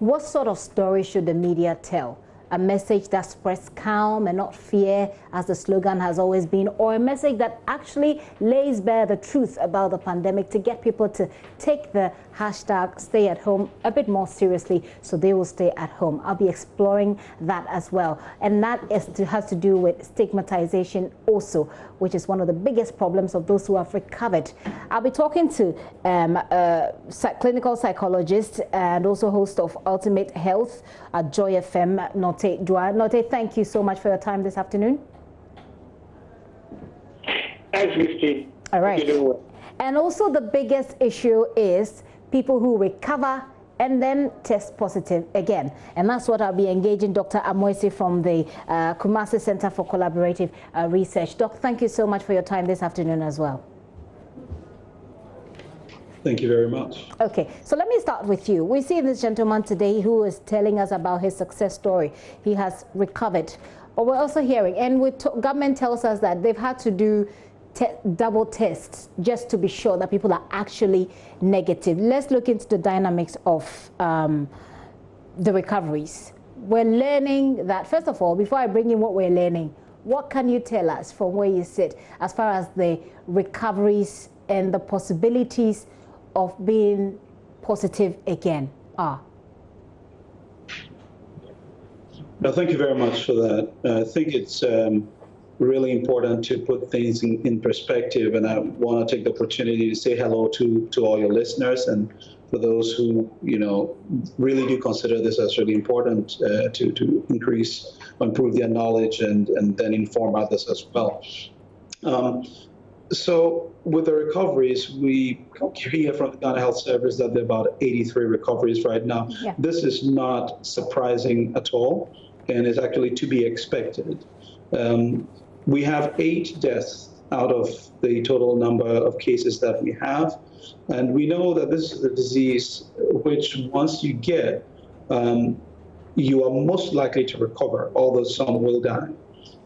What sort of story should the media tell? A message that spreads calm and not fear, as the slogan has always been, or a message that actually lays bare the truth about the pandemic to get people to take the hashtag stay at home a bit more seriously so they will stay at home? I'll be exploring that as well. And that has to do with stigmatization also, which is one of the biggest problems of those who have recovered. I'll be talking to clinical psychologist and also host of Ultimate Health at Joy FM, Note Dua. Note, thank you so much for your time this afternoon. Thanks, Misty. All right. And also the biggest issue is people who recover and then test positive again. And that's what I'll be engaging Dr. Amuasi from the Amuasi Center for Collaborative Research. Doc, thank you so much for your time this afternoon as well. Thank you very much. Okay, so let me start with you. We see this gentleman today who is telling us about his success story. He has recovered. But we're also hearing, and government tells us that they've had to do double tests just to be sure that people are actually negative. Let's look into the dynamics of the recoveries. We're learning that, first of all, before I bring in what we're learning, what can you tell us from where you sit as far as the recoveries and the possibilities of being positive again are? No, thank you very much for that. I think it's really important to put things in perspective, and I want to take the opportunity to say hello to all your listeners, and for those who really do consider this as really important to increase or improve their knowledge and then inform others as well. So with the recoveries, we hear from the Ghana Health Service that there are about 83 recoveries right now. Yeah. This is not surprising at all, and is actually to be expected. We have 8 deaths out of the total number of cases that we have. And we know that this is a disease which, once you get, you are most likely to recover, although some will die.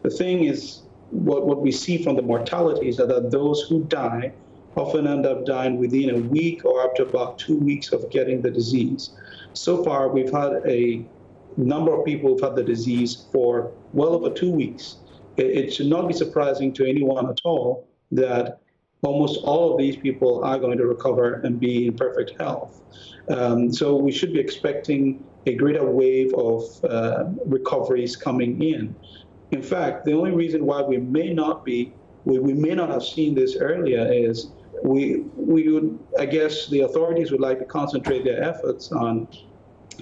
The thing is, what we see from the mortality is that those who die often end up dying within a week or up to about 2 weeks of getting the disease. So far, we've had a number of people who've had the disease for well over 2 weeks. It should not be surprising to anyone at all that almost all of these people are going to recover and be in perfect health. So we should be expecting a greater wave of recoveries coming in. In fact, the only reason why we may not have seen this earlier is I guess the authorities would like to concentrate their efforts on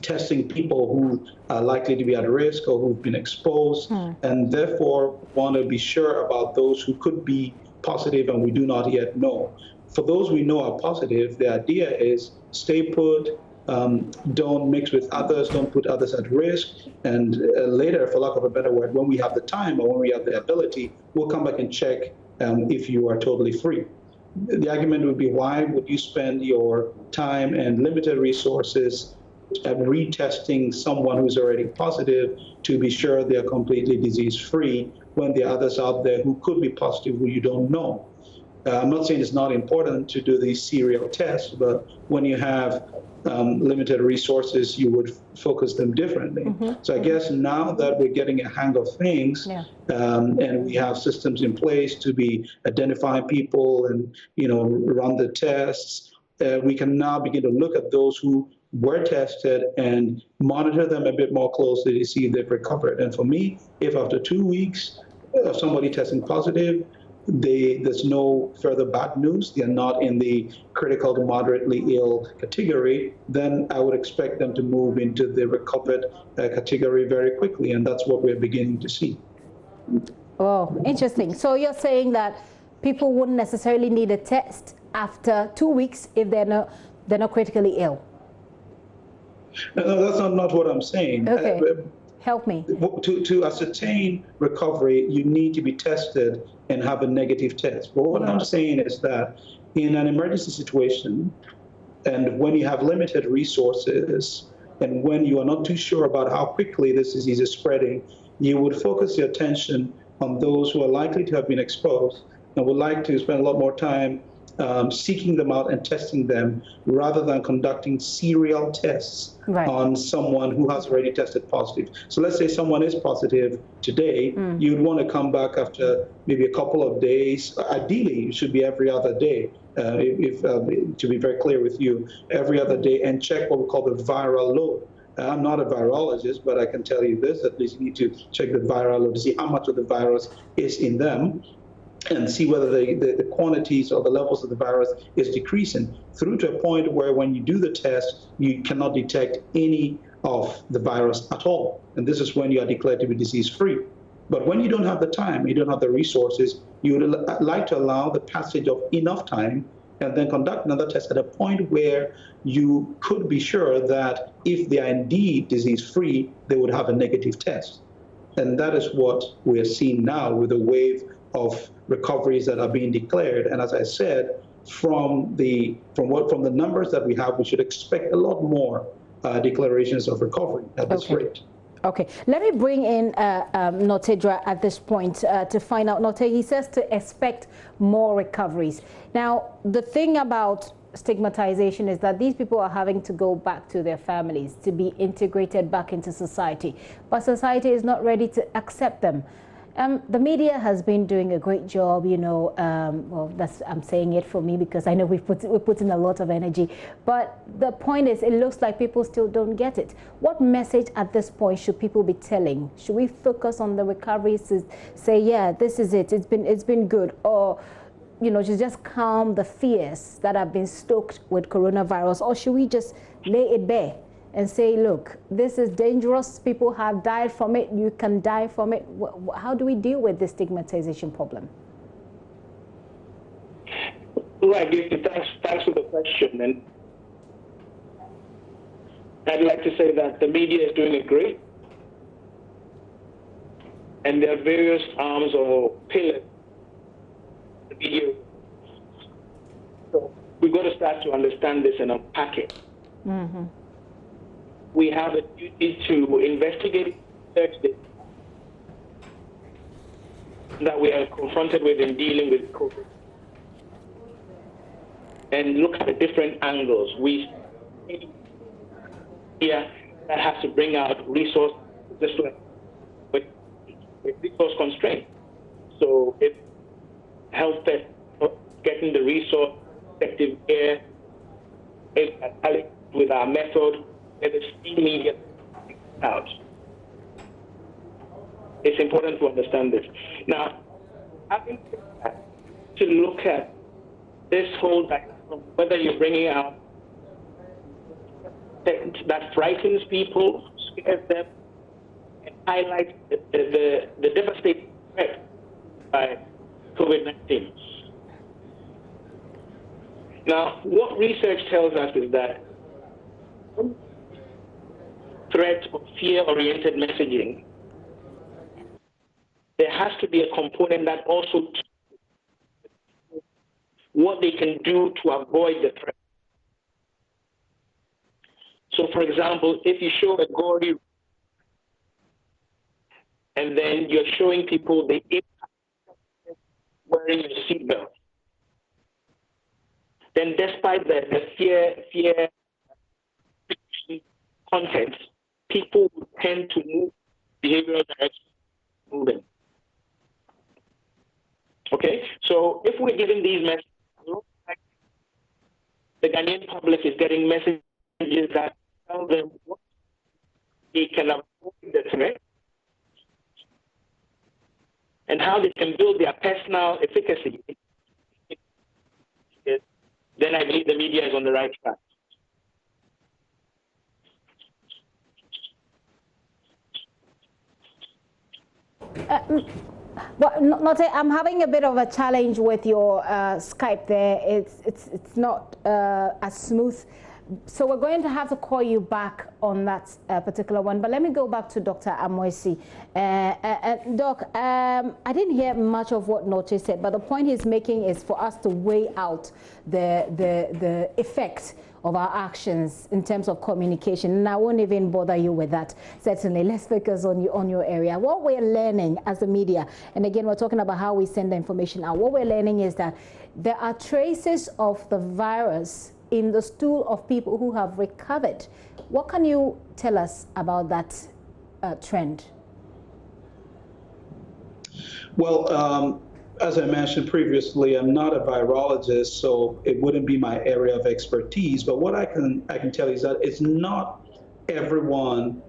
testing people who are likely to be at risk or who've been exposed, and therefore want to be sure about those who could be positive and we do not yet know. For those we know are positive, the idea is stay put, don't mix with others, don't put others at risk, and later, for lack of a better word, when we have the time or when we have the ability, we'll come back and check if you are totally free. The argument would be, why would you spend your time and limited resources retesting someone who's already positive to be sure they're completely disease-free when there are others out there who could be positive who you don't know? I'm not saying it's not important to do these serial tests, but when you have limited resources, you would focus them differently. So I guess now that we're getting a hang of things, and we have systems in place to be identifying people and run the tests, we can now begin to look at those who were tested and monitor them a bit more closely to see if they've recovered. And for me, if after 2 weeks of somebody testing positive, there's no further bad news, they're not in the critical to moderately ill category, then I would expect them to move into the recovered category very quickly, and that's what we're beginning to see. Oh, interesting. So you're saying that people wouldn't necessarily need a test after 2 weeks if they're not critically ill? No, that's not what I'm saying. Okay. Help me. To ascertain recovery, you need to be tested and have a negative test. But what I'm saying is that in an emergency situation, and when you have limited resources, and when you are not too sure about how quickly this disease is spreading, you would focus your attention on those who are likely to have been exposed and would like to spend a lot more time seeking them out and testing them rather than conducting serial tests on someone who has already tested positive. So let's say someone is positive today, you'd want to come back after maybe a couple of days. Ideally, it should be every other day, to be very clear with you, every other day, and check what we call the viral load. I'm not a virologist, but I can tell you this, at least you need to check the viral load to see how much of the virus is in them, and see whether the quantities or the levels of the virus is decreasing through to a point where when you do the test, you cannot detect any of the virus at all. And this is when you are declared to be disease-free. But when you don't have the time, you don't have the resources, you would like to allow the passage of enough time and then conduct another test at a point where you could be sure that if they are indeed disease-free, they would have a negative test. And that is what we are seeing now with the wave of recoveries that are being declared. And as I said, from the numbers that we have, we should expect a lot more declarations of recovery at this rate. Okay, let me bring in Notedra at this point to find out. Note, he says to expect more recoveries. Now, the thing about stigmatization is that these people are having to go back to their families to be integrated back into society, but society is not ready to accept them. The media has been doing a great job, you know, well, I'm saying it for me because I know we put in a lot of energy, but the point is it looks like people still don't get it. What message at this point should people be telling? Should we focus on the recoveries to say, yeah, this is it, it's been good, or, you know, to just calm the fears that have been stoked with coronavirus, or should we just lay it bare and say, look, this is dangerous, people have died from it, you can die from it? How do we deal with this stigmatization problem? Right, thanks for the question. And I'd like to say that the media is doing it great. And there are various arms or pillars of the media. So we've got to start to understand this and unpack it. We have a duty to investigate that we are confronted with in dealing with COVID and look at the different angles. We here that has to bring out resource with resource constraint. So if health getting the resource effective care with our method, and the media out. It's important to understand this. Now, having to look at this whole diagram, whether you're bringing out that frightens people, scares them, and highlights the devastating threat by COVID-19. Now, what research tells us is that threat or fear-oriented messaging, there has to be a component that also what they can do to avoid the threat. So, for example, if you show a gory and then you're showing people the impact of wearing your seatbelt, then despite the fear content, people would tend to move behavioral direction moving. Okay, so if we're giving these messages, the Ghanaian public is getting messages that tell them what they can avoid the threat and how they can build their personal efficacy. Then I believe the media is on the right track. Well, Note, I'm having a bit of a challenge with your Skype there. It's not as smooth So we're going to have to call you back on that particular one. But let me go back to Dr. Amuasi. Doc, I didn't hear much of what Noche said, but the point he's making is for us to weigh out the effect of our actions in terms of communication. And I won't even bother you with that. Certainly, let's focus on your area. What we're learning as the media, and again, we're talking about how we send the information out. What we're learning is that there are traces of the virus in the stool of people who have recovered. What can you tell us about that trend? Well, as I mentioned previously, I'm not a virologist, so it wouldn't be my area of expertise. But what I can tell you is that it's not everyone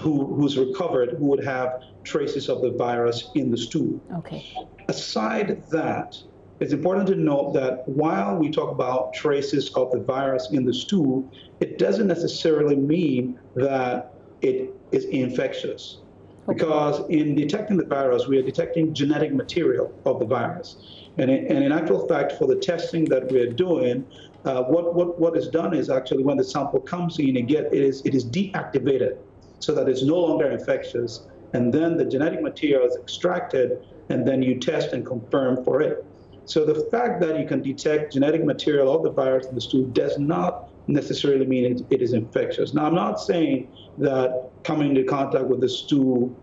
who's recovered who would have traces of the virus in the stool. Okay. Aside that, it's important to note that while we talk about traces of the virus in the stool, it doesn't necessarily mean that it is infectious. Because in detecting the virus, we are detecting genetic material of the virus. And in actual fact, for the testing that we're doing, what is done is actually when the sample comes in, it is deactivated so that it's no longer infectious. And then the genetic material is extracted, and then you test and confirm for it. So the fact that you can detect genetic material of the virus in the stool does not necessarily mean it is infectious. Now, I'm not saying that coming into contact with the stool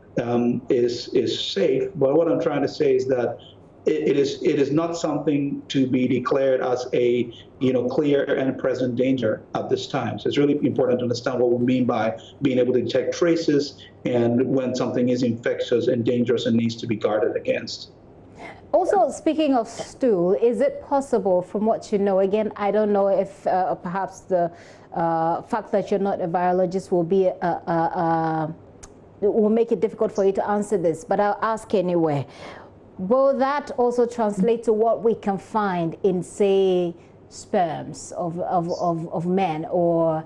is safe, but what I'm trying to say is that it is not something to be declared as a clear and present danger at this time. So it's really important to understand what we mean by being able to detect traces and when something is infectious and dangerous and needs to be guarded against. Also, speaking of stool, is it possible, from what you know, again, I don't know if perhaps the fact that you're not a virologist will make it difficult for you to answer this, but I'll ask anyway. Will that also translate to what we can find in, say, sperms of men or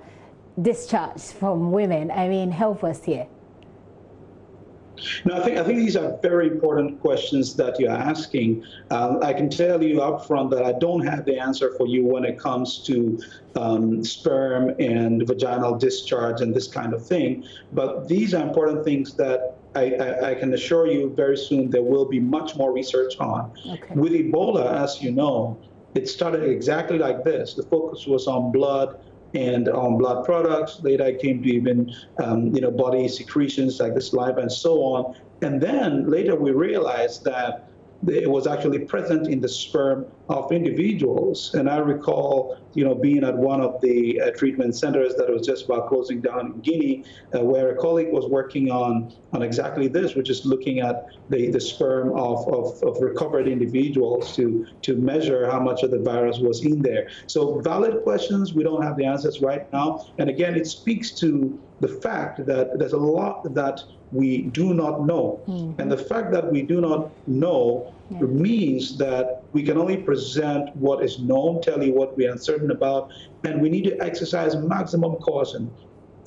discharge from women? I mean, help us here. No, I think these are very important questions that you're asking. I can tell you up front that I don't have the answer for you when it comes to sperm and vaginal discharge and this kind of thing. But these are important things that I can assure you very soon there will be much more research on. Okay. With Ebola, as you know, it started exactly like this. The focus was on blood and on blood products. Later it came to even body secretions like the saliva and so on. And then later we realized that it was actually present in the sperm of individuals. And I recall, being at one of the treatment centers that was just about closing down in Guinea, where a colleague was working on exactly this, which is looking at the sperm of recovered individuals to measure how much of the virus was in there. So valid questions, we don't have the answers right now. And again, it speaks to the fact that there's a lot that we do not know. Mm-hmm. And the fact that we do not know means that we can only present what is known, tell you what we are uncertain about, and we need to exercise maximum caution.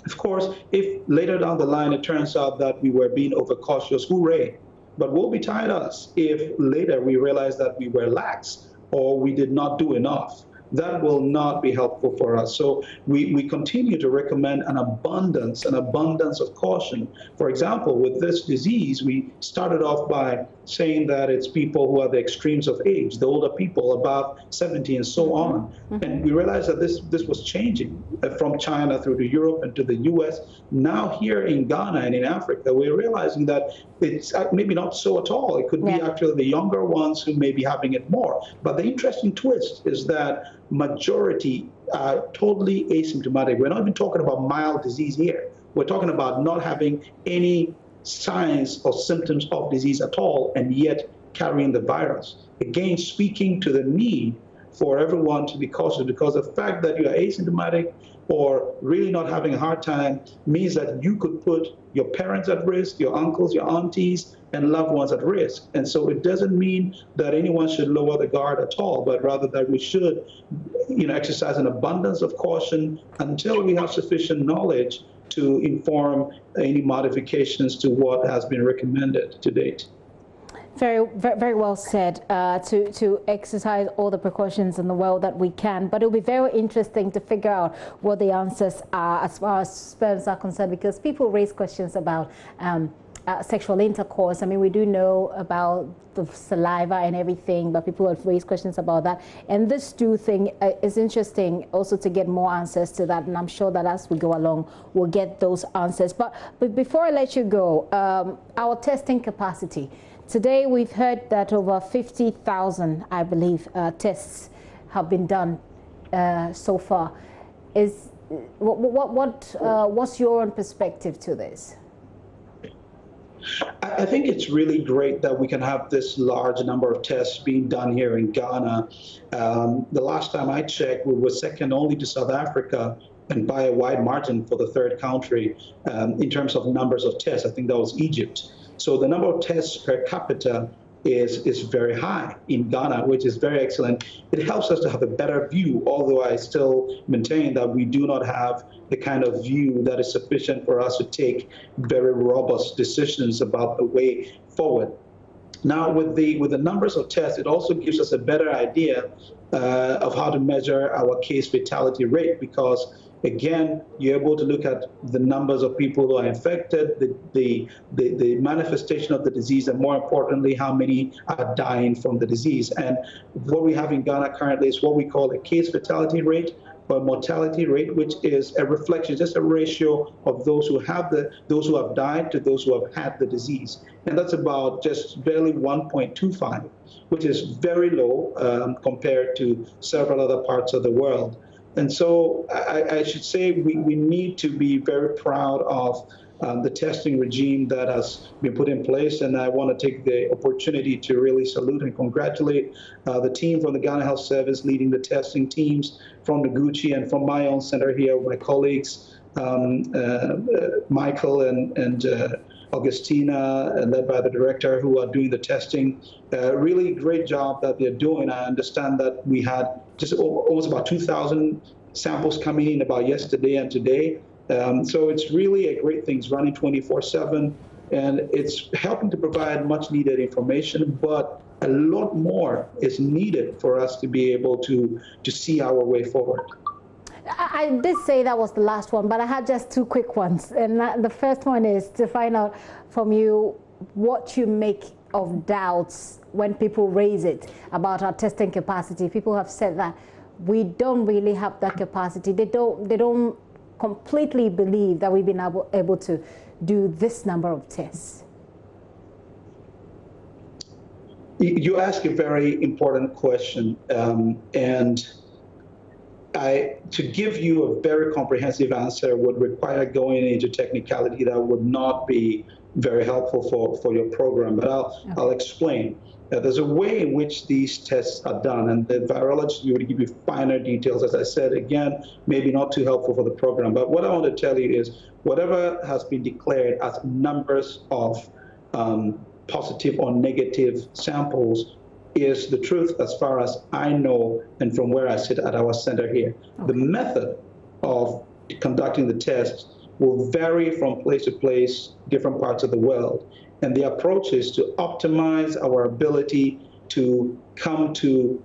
Of course, if later down the line it turns out that we were being overcautious, hooray. But woe betide us if later we realize that we were lax or we did not do enough. That will not be helpful for us. So we continue to recommend an abundance of caution. For example, with this disease, we started off by saying that it's people who are the extremes of age, the older people above 70 and so on. Mm-hmm. And we realized that this was changing from China through to Europe and to the US. Now here in Ghana and in Africa, we're realizing that it's maybe not so at all. It could be actually the younger ones who may be having it more. But the interesting twist is that majority are totally asymptomatic. We're not even talking about mild disease here. We're talking about not having any signs or symptoms of disease at all and yet carrying the virus. Again, speaking to the need for everyone to be cautious, because the fact that you are asymptomatic or really not having a hard time means that you could put your parents at risk, your uncles, your aunties, and loved ones at risk. And so it doesn't mean that anyone should lower the guard at all, but rather that we should exercise an abundance of caution until we have sufficient knowledge to inform any modifications to what has been recommended to date. Very well said. To exercise all the precautions in the world that we can, but it'll be very interesting to figure out what the answers are as far as sperms are concerned, because people raise questions about sexual intercourse. I mean, we do know about the saliva and everything, but people have raised questions about that. And this stool thing is interesting also to get more answers to that. And I'm sure that as we go along, we'll get those answers. But before I let you go, our testing capacity. Today, we've heard that over 50,000, I believe, tests have been done so far. What's your own perspective to this? I think it's really great that we can have this large number of tests being done here in Ghana. The last time I checked, we were second only to South Africa, and by a wide margin for the third country in terms of numbers of tests. I think that was Egypt. So the number of tests per capita is very high in Ghana, which is very excellent. It helps us to have a better view, although I still maintain that we do not have the kind of view that is sufficient for us to take very robust decisions about the way forward. Now, with the numbers of tests, it also gives us a better idea of how to measure our case fatality rate, because again, you're able to look at the numbers of people who are infected, the manifestation of the disease, and more importantly, how many are dying from the disease. And what we have in Ghana currently is what we call a case fatality rate, or mortality rate, which is a reflection, just a ratio of those who have died to those who have had the disease. And that's about just barely 1.25, which is very low compared to several other parts of the world. And so I should say we need to be very proud of the testing regime that has been put in place. And I want to take the opportunity to really salute and congratulate the team from the Ghana Health Service leading the testing teams from the Gucci and from my own center here, my colleagues, Michael and Augustina, led by the director, who are doing the testing. Really great job that they're doing. I understand that we had just almost about 2,000 samples coming in about yesterday and today. So it's really a great thing. It's running 24/7, and it's helping to provide much needed information, but a lot more is needed for us to be able to see our way forward. I did say that was the last one, but I had just two quick ones. And the first one is to find out from you what you make of doubts when people raise it about our testing capacity. People have said that we don't really have that capacity. They don't completely believe that we've been able to do this number of tests. You ask a very important question, and to give you a very comprehensive answer would require going into technicality that would not be very helpful for your program, but I'll explain. There's a way in which these tests are done, and the virologist would give you finer details. As I said, again, maybe not too helpful for the program, but what I want to tell you is whatever has been declared as numbers of positive or negative samples is the truth as far as I know and from where I sit at our center here. Okay. The method of conducting the test will vary from place to place, different parts of the world. And the approach is to optimize our ability to come to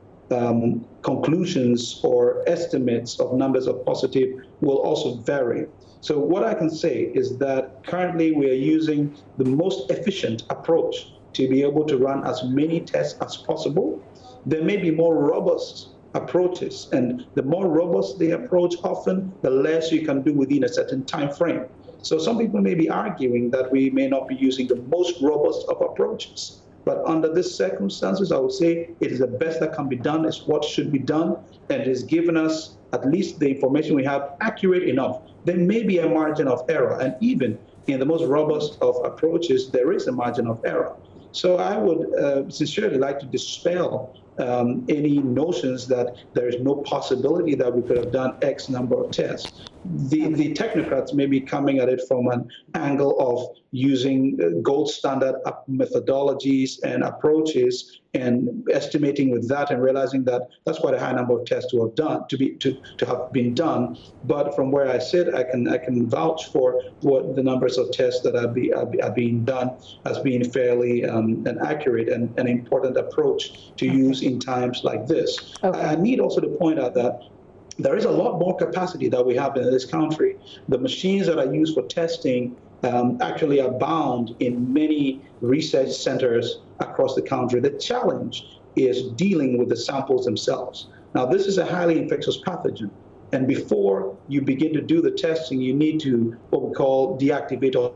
conclusions or estimates of numbers of positive will also vary. So what I can say is that currently we are using the most efficient approach to be able to run as many tests as possible. There may be more robust approaches, and the more robust the approach, often the less you can do within a certain time frame. So some people may be arguing that we may not be using the most robust of approaches, but under these circumstances, I would say it is the best that can be done, is what should be done, and it has given us at least the information we have accurate enough. There may be a margin of error, and even in the most robust of approaches, there is a margin of error. So I would sincerely like to dispel any notions that there is no possibility that we could have done X number of tests. The technocrats may be coming at it from an angle of using gold standard methodologies and approaches and estimating with that and realizing that that's quite a high number of tests to have done, to have been done. But from where I sit, I can vouch for what the numbers of tests that are being done as being fairly and accurate and an important approach to use in times like this. Okay. I need also to point out that there is a lot more capacity that we have in this country. The machines that are used for testing actually abound in many research centers across the country. The challenge is dealing with the samples themselves. Now, this is a highly infectious pathogen. And before you begin to do the testing, you need to what we call deactivate or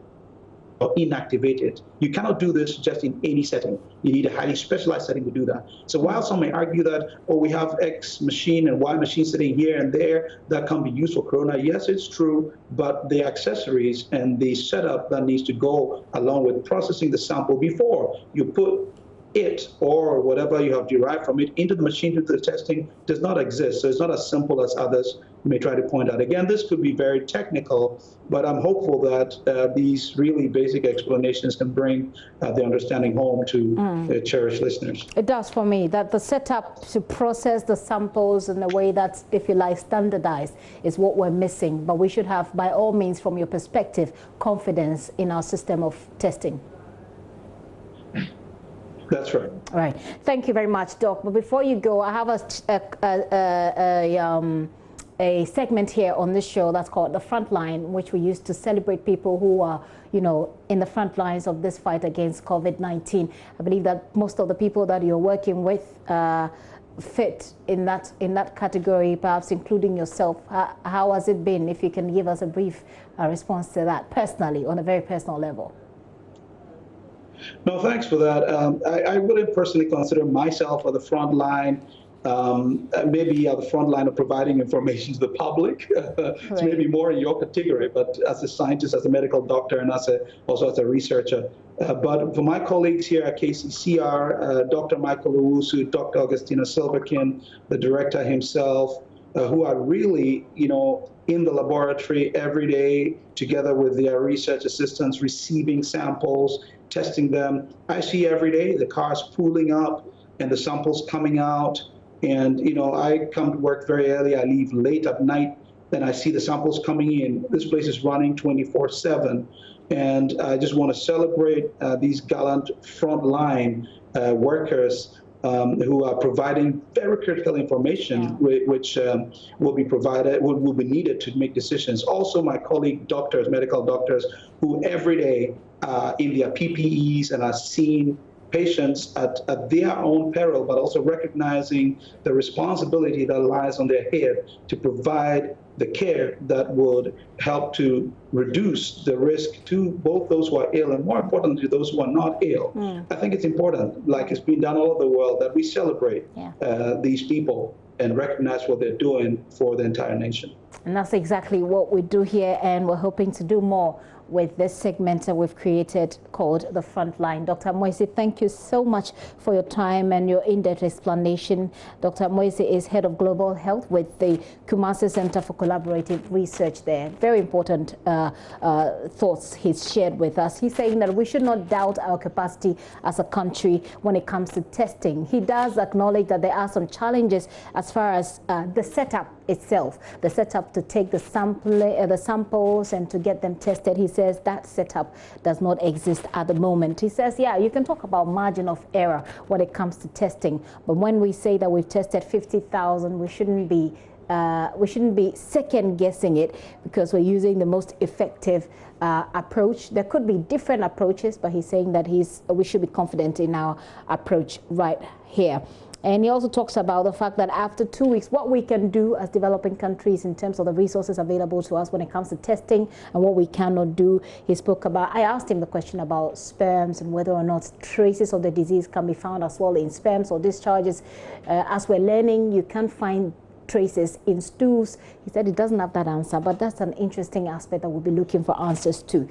inactivate it. You cannot do this just in any setting. You need a highly specialized setting to do that. So while some may argue that, oh, we have X machine and Y machine sitting here and there that can be used for corona, yes, it's true, but the accessories and the setup that needs to go along with processing the sample before you put it or whatever you have derived from it into the machine to do the testing does not exist. So it's not as simple as others may try to point out. Again, this could be very technical, but I'm hopeful that these really basic explanations can bring the understanding home to cherished listeners. It does for me, that the setup to process the samples in a way that's, if you like, standardized is what we're missing. But we should have, by all means, from your perspective, confidence in our system of testing. That's right. All right. Thank you very much, Doc. But before you go, I have a segment here on this show that's called The Frontline, which we use to celebrate people who are, you know, in the front lines of this fight against COVID-19. I believe that most of the people that you're working with fit in that category, perhaps including yourself. How has it been? If you can give us a brief response to that personally, on a very personal level. No, thanks for that. I wouldn't personally consider myself on the front line, maybe at the front line of providing information to the public. It's maybe more in your category, but as a scientist, as a medical doctor, and also as a researcher. But for my colleagues here at KCCR, Dr. Michael Owusu, Dr. Augustina Silverkin, the director himself, who are really, you know, in the laboratory every day together with their research assistants, receiving samples, testing them. I see every day the cars pooling up and the samples coming out. And, you know, I come to work very early, I leave late at night, then I see the samples coming in. This place is running 24/7. And I just want to celebrate these gallant frontline workers who are providing very critical information, which will be provided, will be needed to make decisions. Also, my colleague doctors, medical doctors, who every day in their PPEs and are seeing patients at their own peril, but also recognizing the responsibility that lies on their head to provide the care that would help to reduce the risk to both those who are ill and, more importantly, those who are not ill. I think it's important, like it's been done all over the world, that we celebrate these people and recognize what they're doing for the entire nation. And that's exactly what we do here, and we're hoping to do more with this segment that we've created called The Frontline. Dr. Amuasi, thank you so much for your time and your in-depth explanation. Dr. Amuasi is Head of Global Health with the Kumasi Center for Collaborative Research there. Very important thoughts he's shared with us. He's saying that we should not doubt our capacity as a country when it comes to testing. He does acknowledge that there are some challenges as far as the setup itself, the setup to take the samples and to get them tested. He says that setup does not exist at the moment. He says, yeah, you can talk about margin of error when it comes to testing, but when we say that we've tested 50,000, we shouldn't be second guessing it, because we're using the most effective approach. There could be different approaches, but he's saying that we should be confident in our approach right here. And he also talks about the fact that after 2 weeks, what we can do as developing countries in terms of the resources available to us when it comes to testing and what we cannot do. He spoke about, I asked him the question about sperms and whether or not traces of the disease can be found as well in sperms or discharges. As we're learning, you can't find traces in stools. He said he doesn't have that answer, but that's an interesting aspect that we'll be looking for answers to.